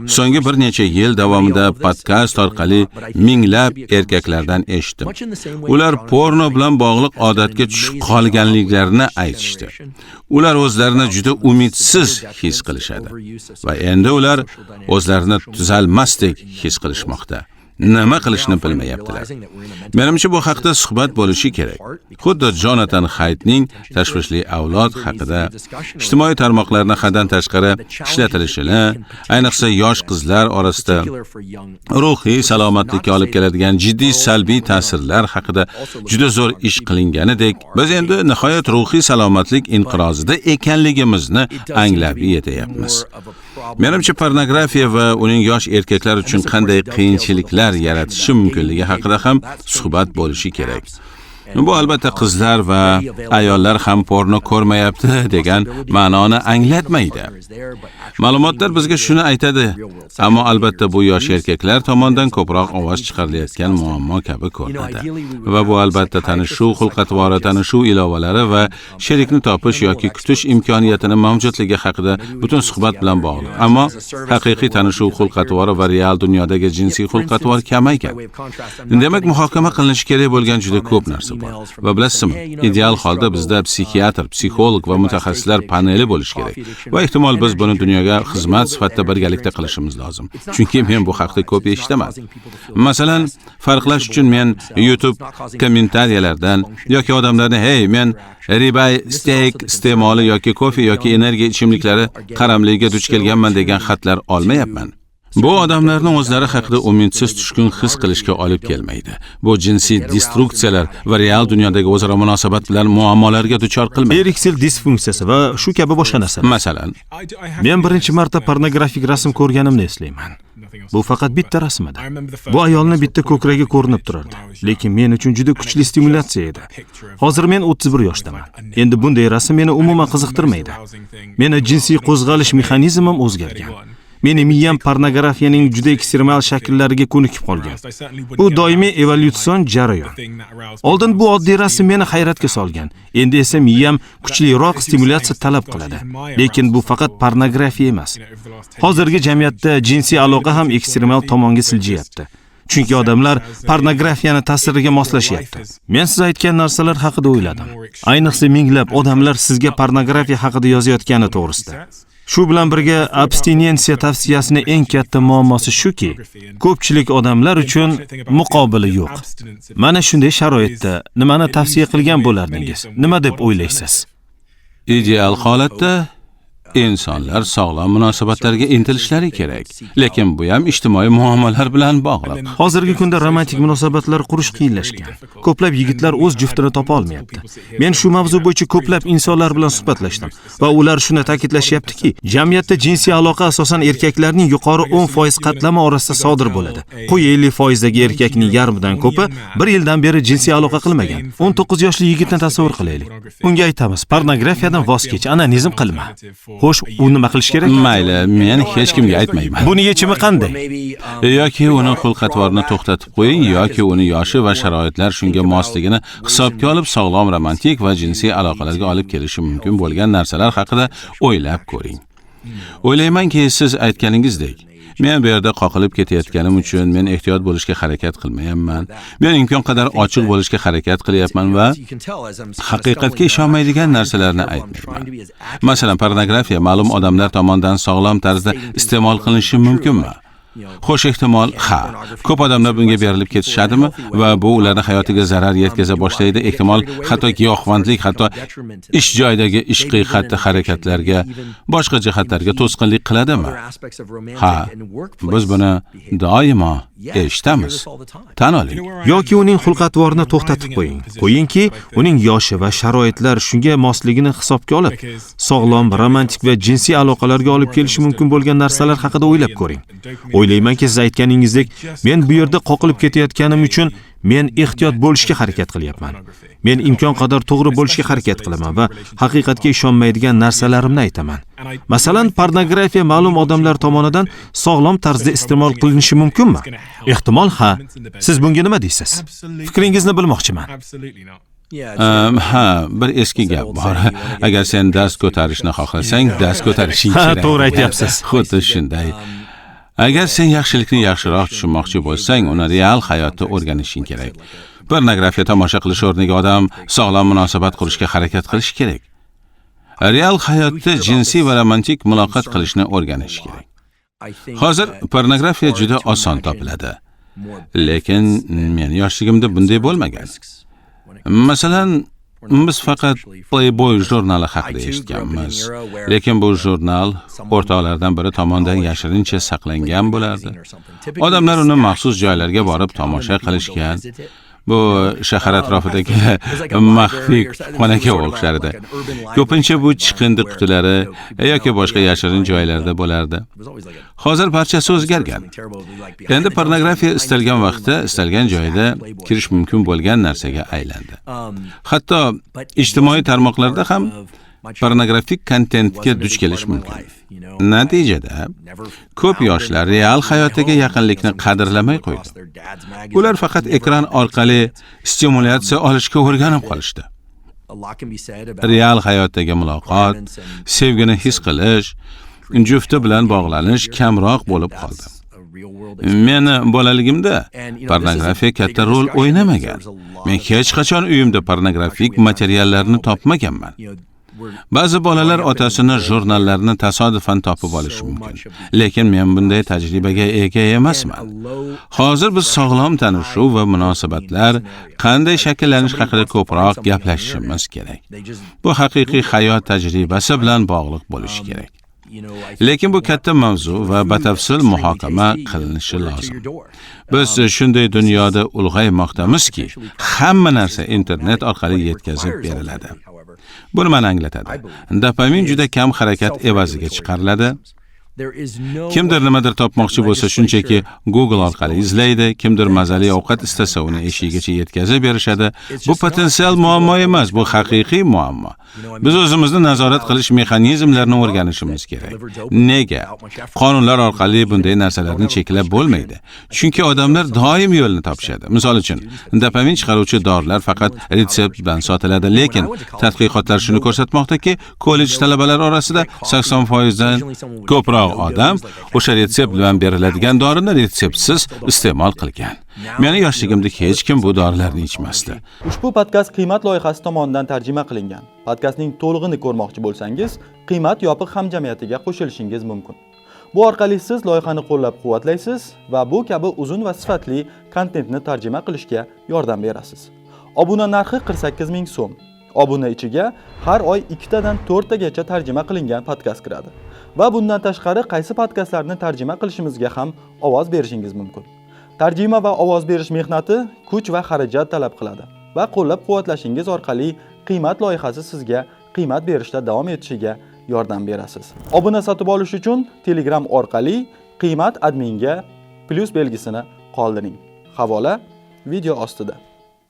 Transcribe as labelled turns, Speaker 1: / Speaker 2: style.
Speaker 1: So'nggi bir necha yil davomida podkast orqali minglab erkaklardan eshitdim. Ular porno bilan bog'liq odatga tushib qolganliklarini aytishdi. Ular o'zlarini juda umidsiz his qilishadi va endi ular o'zlarini tuzalmasdek his qilishmoqda. Nima qilishni bilmayaptilar. Menimcha bu haqda suhbat bo'lishi kerak. Xuddi Jonathan Haydning tashvishli avlod haqida ijtimoiy tarmoqlarni haddan tashqari ishlatilishini, ayniqsa yosh qizlar orasida ruhiy salomatlikka olib keladigan jiddiy salbiy ta'sirlar haqida juda zo'r ish qilinganidek, biz endi nihoyat ruhiy salomatlik inqirozida ekanligimizni anglab yetayapmiz. Menimcha pornografiya va uning yosh erkaklar uchun qanday qiyinchiliklar yaratishi mumkinligi haqida ham suhbat bo'lishi kerak. Bu albatta qizlar va ayollar ham porno ko'rmayapti degan ma'noni anglatmaydi. Ma'lumotlar bizga shuni aytadi, ammo albatta bu yosh erkaklar tomonidan ko'proq ovoz chiqarilayotgan muammo kabi ko'rinadi. Va bu albatta tanishuv xulq-atvori, tanishuv ilovalari va sherikni topish yoki kutish imkoniyatining mavjudligi haqida butun suhbat bilan bog'liq. Ammo haqiqiy tanishuv xulq-atvori va real dunyodagi jinsiy xulq-atvor kamaygan. Demak, muhokama qilinishi kerak bo'lgan juda ko'p narsa. Va bilasizmi, ideal holda bizda psixiatr, psixolog va mutaxassislar paneli bo'lishi kerak. Va ehtimol biz buni dunyoga xizmat sifatida birgalikda qilishimiz lozim. Chunki men bu haqda ko'p eshitaman. Masalan, farqlash uchun men YouTube kommentariyalardan yoki odamlarni "Hey, men ribay, steak iste'moli yoki kofe yoki energiya ichimliklari qaramligiga duch kelganman" degan xatlar olmayapman. Bu odamlarning o'zlari haqida umidsiz tushkun his qilishga olib kelmaydi. Bu jinsiy destruksiyalar va real dunyodagi o'zaro munosabat bilan muammolarga duchor qilmaydi.
Speaker 2: Ereksiya disfunksiyasi va shu kabi boshqa narsalar.
Speaker 1: Masalan,
Speaker 2: men birinchi marta pornografik rasm ko'rganimni eslayman. Bu faqat bitta rasm edi. Bu ayolning bitta ko'kragi ko'rinib turardi, lekin men uchun juda kuchli stimulyatsiya edi. Hozir men 31 yoshdaman. Endi bunday rasm meni umuman qiziqtirmaydi. Meni jinsiy qo'zg'alish mexanizmim o'zgargan. Meni miyam pornografiyaning juda ekstremal shakllariga ko'nikib qolgan. Bu doimiy evolyutsion jarayon. Oldin bu oddiy rasm meni hayratga solgan. Endi esa miyam kuchliroq stimulyatsiya talab qiladi. Lekin bu faqat pornografiya emas. Hozirgi jamiyatda jinsiy aloqa ham ekstremal tomonga siljiyapti. Chunki odamlar pornografiyani ta'siriga moslashyapti. Men siz aytgan narsalar haqida o'yladim. Ayniqsa minglab odamlar sizga pornografiya haqida yozayotgani to'g'risida. Shu bilan birga abstinensiya tavsiyasining eng katta muammosi shuki, ko'pchilik odamlar uchun muqobili yo'q. Mana shunday sharoitda nimani tavsiya qilgan bo'lardingiz? Nima deb o'ylaysiz?
Speaker 1: Ideal holatda insonlar sog'lom munosabatlarga intilishlari kerak, lekin bu ham ijtimoiy muammolar bilan bog'liq.
Speaker 2: Hozirgi kunda romantik munosabatlar qurish qiyinlashgan. Ko'plab yigitlar o'z juftini topa olmayapti. Men shu mavzu bo'yicha ko'plab insonlar bilan suhbatlashdim va ular shuni ta'kidlashyaptiki, jamiyatda jinsiy aloqa asosan erkaklarning yuqori 10% qatlami orasida sodir bo'ladi. Qo'y 50% dagi erkakning yarmidan ko'pi 1 yildan beri jinsiy aloqa qilmagan. 19 yoshli yigitni tasavvur qilaylik. Unga aytamiz, pornografiyadan voz kech, onanizm qilma. Xo'sh, u nima qilish kerak?
Speaker 1: Mayli, men hech kimga aytmayman.
Speaker 2: Buni yechimi qanday?
Speaker 1: Yoki uni xulq-atvorini to'xtatib qo'ying, yoki uni yoshi va sharoitlar shunga mosligini hisobga olib sog'lom romantik va jinsiy aloqalarga olib kelishi mumkin bo'lgan narsalar haqida o'ylab ko'ring. O'ylaymanki, siz aytganingizdek, men bu yerda qoqilib ketayotganim uchun men ehtiyot bo'lishga harakat qilmayapman. Men imkon qadar ochiq bo'lishga harakat qilyapman va haqiqatga ishonmaydigan narsalarni aytmayman. Masalan, pornografiya ma'lum odamlar tomonidan sog'lom tarzda iste'mol qilinishi mumkinmi? Xo'sh, ehtimol ha. Ko'p odamlar bunga berilib ketishadimi va bu ularning hayotiga zarar yetkaza boshlaydi. Ehtimol hatto giyohvandlik, hatto ish joyidagi ishqiy xatti-harakatlarga, boshqa jihatlarga to'sqinlik qiladimi? Ha, biz buni doimo eshitamiz. Tan oling.
Speaker 2: Yoki uning xulq-atvorini to'xtatib qo'ying. Qo'yingki, uning yoshi va sharoitlar shunga mosligini hisobga olib, sog'lom, romantik va jinsiy aloqalarga olib kelishi mumkin bo'lgan narsalar haqida o'ylab ko'ring. O'ylaymanki, siz aytganingizdek, men bu yerda qoqilib ketayotganim uchun men ehtiyot bo'lishga harakat qilyapman. Men imkon qadar to'g'ri bo'lishga harakat qilaman va haqiqatga ishonmaydigan narsalarimni aytaman. Masalan, pornografiya ma'lum odamlar tomonidan sog'lom tarzda iste'mol qilinishi mumkinmi? Ehtimol ha. Siz bunga nima deysiz? Fikringizni bilmoqchiman.
Speaker 1: Ha, bir eski gap bor. Agar sen dast ko'tarishni xohlasang, dast ko'tarishing kerak.
Speaker 2: Ha, to'g'ri aytyapsiz.
Speaker 1: Xuddi shunday. Agar sen yaxshilikni yaxshiroq tushunmoqchi bo'lsang, uni real hayotda o'rganishing kerak. Pornografiya tomosha qilish o'rniga odam sog'lom munosabat qurishga harakat qilish kerak. Real hayotda jinsiy va romantik muloqot qilishni o'rganish kerak. Hozir pornografiya juda oson topiladi. Lekin men yoshligimda bunday bo'lmagan. Masalan, biz faqat Playboy jurnali haqida eshitganmiz. Lekin bu jurnal o'rtoqlardan biri tomonidan yashirincha saqlangan bo'lardi. Odamlar uni maxsus joylarga borib tomosha qilishgan. Bu shahar atrofidagi maxfiy kutubxonaga o'xshar edi. Ko'pincha bu chiqindi qutilari yoki boshqa yashirin joylarda bo'lardi. Hozir barchasi o'zgargan. Endi pornografiya istalgan vaqtda, istalgan joyda kirish mumkin bo'lgan narsaga aylandi. Hatto ijtimoiy tarmoqlarda ham pornografik kontentga duch kelish mumkin. Natijada ko'p yoshlar real hayotdagi yaqinlikni qadrlamay qo'ydi. Ular faqat ekran orqali stimulyatsiya olishga o'rganib qolishdi. Real hayotdagi muloqot, sevgini his qilish, jufti bilan bog'lanish kamroq bo'lib qoldi. Meni bolaligimda pornografiya katta rol o'ynamagan. Men hech qachon uyimda pornografik materiallarni topmaganman. Ba'zi bolalar otasini jurnallarni tasodifan topib olishi mumkin. Lekin men bunday tajribaga ega emasman. Hozir biz sog'lom tanishuv va munosabatlar qanday shakllanish haqida ko'proq gaplashishimiz kerak. Bu haqiqiy hayot tajribasi bilan bog'liq bo'lishi kerak. Lekin bu katta mavzu va batafsil muhokama qilinishi lozim. Biz shunday dunyoda ulg'aymoqdamizki, hamma narsa internet orqali yetkazib beriladi. Bu nimani anglatadi? Dopamin juda kam harakat evaziga chiqariladi. Kimdir nimadir topmoqchi bo'lsa, shunchaki Google orqali izlaydi, kimdir mazali ovqat istasa, uni eshigigacha yetkazib berishadi. Bu potensial muammo emas, bu haqiqiy muammo. Biz o'zimizni nazorat qilish mexanizmlarini o'rganishimiz kerak. Nega? Qonunlar orqali bunday narsalarni cheklab bo'lmaydi. Chunki odamlar doim yo'lni topishadi. Misol uchun, dopamin chiqaruvchi dorilar faqat retsept bilan sotiladi, lekin tadqiqotlar shuni ko'rsatmoqdaki, kollej talabalari orasida 80% dan ko'proq odam o'sha retsept bilan beriladigan dorini retseptsiz iste'mol qilgan. Meni yoshligimda hech kim bu dorilarni ichmasdi.
Speaker 3: Ushbu podkast Qiymat loyihasi tomonidan tarjima qilingan. Podkastning to'lig'ini ko'rmoqchi bo'lsangiz, Qiymat yopiq hamjamiyatiga qo'shilishingiz mumkin. Bu orqali siz loyihani qo'llab-quvvatlaysiz va bu kabi uzun va sifatli kontentni tarjima qilishga yordam berasiz. Obuna narxi 48 ming so'm. Obuna ichiga har oy 2 tadan 4 tagacha tarjima qilingan podkast kiradi. Va bundan tashqari qaysi podkastlarni tarjima qilishimizga ham ovoz berishingiz mumkin. Tarjima va ovoz berish mehnati kuch va xarajat talab qiladi va qo'llab-quvvatlashingiz orqali Qiymat loyihasi sizga qiymat berishda davom etishiga yordam berasiz. Obuna sotib olish uchun Telegram orqali Qiymat adminga plus belgisini qoldiring. Havola video ostida.